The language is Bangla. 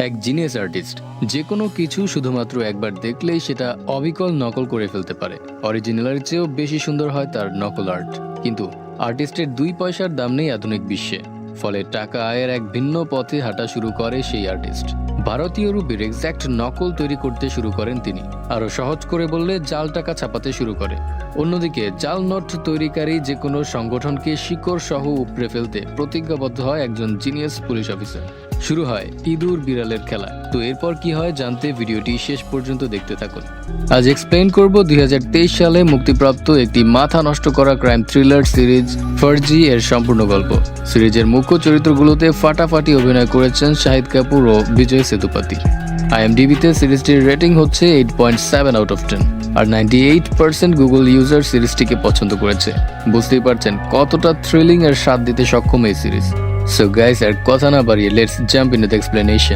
এক জিনিয়াস আর্টিস্ট যে কোনো কিছু শুধুমাত্র একবার দেখলেই সেটা অবিকল নকল করে ফেলতে পারে। অরিজিনালের চেয়েও বেশি সুন্দর হয় তার নকল আর্ট। কিন্তু আর্টিস্টের 2 পয়সার দাম নেই আধুনিক বিশ্বে, ফলে টাকা আয়ের এক ভিন্ন পথে হাঁটা শুরু করে সেই আর্টিস্ট। ভারতীয় রুপির এক্স্যাক্ট নকল তৈরি করতে শুরু করেন তিনি। আরো সহজ করে বললে জাল টাকা ছাপাতে শুরু করে। অন্যদিকে জাল নোট তৈরিকারী যে কোনো সংগঠনকে শিকড় সহ উপড়ে ফেলতে প্রতিজ্ঞাবদ্ধ হয় একজন জিনিয়াস পুলিশ অফিসার। শুরু হয় ইঁদুর বিড়ালের খেলা। তো এরপর কি হয় জানতে ভিডিওটি শেষ পর্যন্ত দেখতে থাকুন। আজ এক্সপ্লেইন করব 2023 সালে মুক্তিপ্রাপ্ত একটি মাথা নষ্ট করা ক্রাইম থ্রিলার সিরিজ ফর্জি এর সম্পূর্ণ গল্প। সিরিজের মুখ্য চরিত্রগুলোতে ফাটাফাটি অভিনয় করেছেন শাহিদ কাপুর ও বিজয় সেতুপতি। IMDb-তে সিরিজটির রেটিং হচ্ছে 8.7 আউট অফ 10 আর 98% গুগল ইউজার সিরিজটিকে পছন্দ করেছে। বুঝতেই পারছেন কতটা থ্রিলিং এর স্বাদ দিতে সক্ষম এই সিরিজ। So guys, আর কথা না বাড়িয়ে let's jump into the explanation.